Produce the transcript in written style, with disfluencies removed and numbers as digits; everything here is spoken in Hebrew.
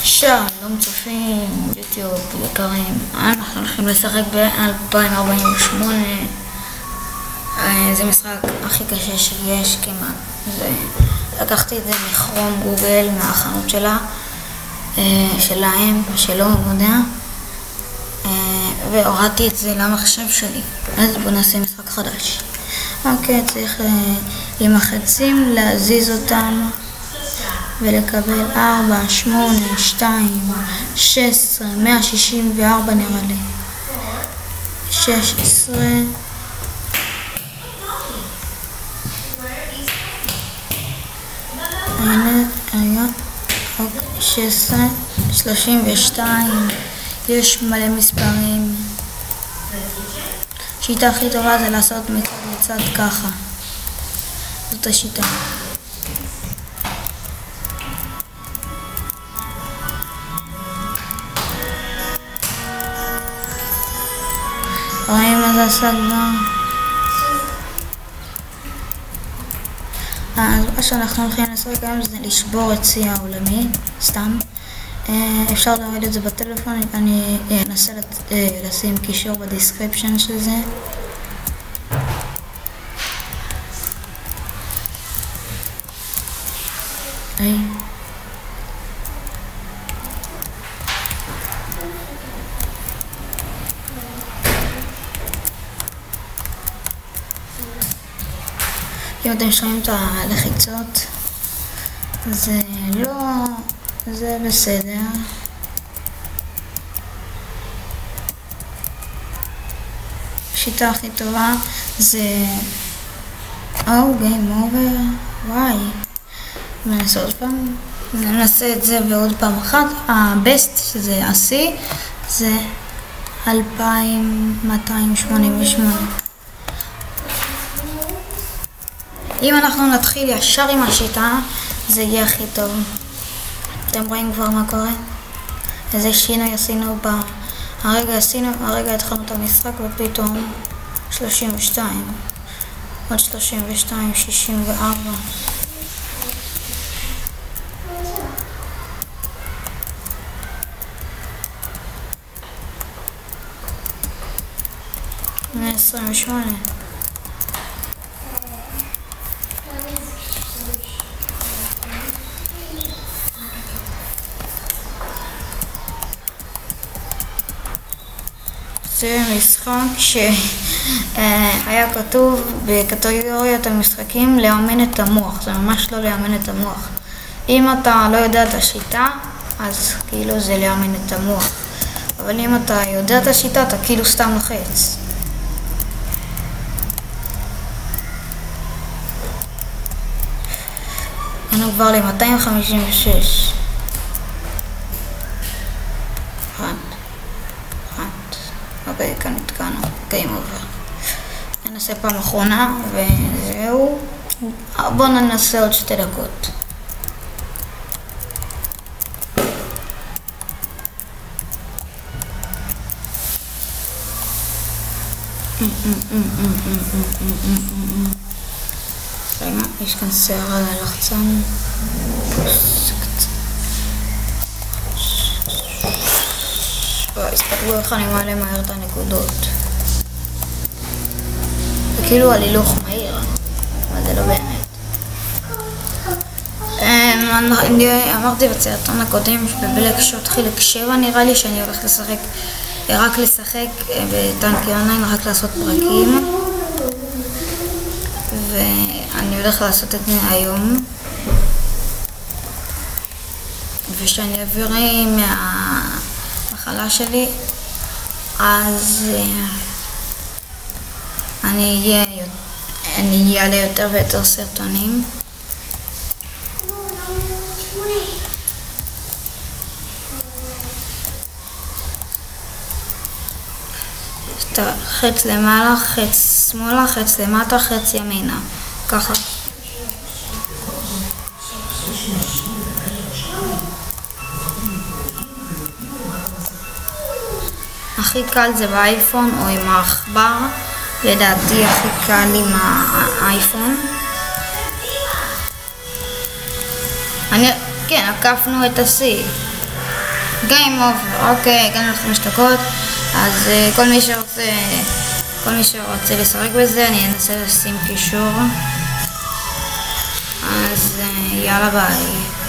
שלום צופים, יוטיוב יקרים, אנחנו הולכים לשחק ב-2048. זה משחק הכי קשה שיש כמעט. לקחתי את זה מכרום גוגל, מהחנות שלהם, שלא יודע, והורדתי את זה למחשב שלי. אז בואו נעשה משחק חדש. אוקיי, צריך עם החצים להזיז אותם ולקבל 4, 8, 2, 16, 164 נראה לי, 16, היה 16, 32, יש מלא מספרים. השיטה הכי טובה זה לעשות מצד לצד ככה, זאת השיטה. רואים מה זה עשה כבר? אז מה שאנחנו הולכים לעשות היום זה לשבור את שיא העולמי, סתם. אפשר להוריד את זה בטלפון, אני אנסה לשים קישור בדיסקריפשן של זה. אם אתם שומעים את הלחיצות, זה לא, זה בסדר. השיטה הכי טובה זה game over. וואי, ננסה עוד פעם, ננסה את זה ועוד פעם אחת. הבסט שזה השיא זה 2288. אם אנחנו נתחיל ישר עם השיטה, זה יהיה הכי טוב. אתם רואים כבר מה קורה? איזה שינוי עשינו הרגע התחלנו את המשחק ופתאום 32, עוד 32, 64. מאה 28. זה משחק שהיה כתוב בקטגוריית המשחקים לאמן את המוח. זה ממש לא לאמן את המוח. אם אתה לא יודע את השיטה, אז כאילו זה לאמן את המוח. אבל אם אתה יודע את השיטה, אתה כאילו סתם לוחץ. אנחנו כבר ל-256. אוקיי, כאן נתקענו, game over. ננסה פעם אחרונה וזהו. בואו ננסה עוד 2 דקות. רגע, יש כאן שערה על הלחצן. הסתכלו איך אני מעלה מהר את הנקודות. זה כאילו על הילוך מהיר, אבל זה לא באמת. אמרתי בצייתון הקודם שבבלק שוט חלק 7 נראה לי שאני הולך לשחק, רק לשחק בטנקי אונליין, רק לעשות פרקים, ואני הולך לעשות את זה היום, ושאני אעביר מהמחלה שלי, אז אני אעלה יותר ויותר סרטונים. חץ למעלה, חץ שמאלה, חץ למטה, חץ ימינה, ככה. הכי קל זה באייפון או עם העכבר, לדעתי הכי קל עם האייפון. כן, עקפנו את השיא. Game over, אוקיי, הגענו ל5 דקות, אז כל מי שרוצה לשחק בזה, אני אנסה לשים קישור, אז יאללה ביי.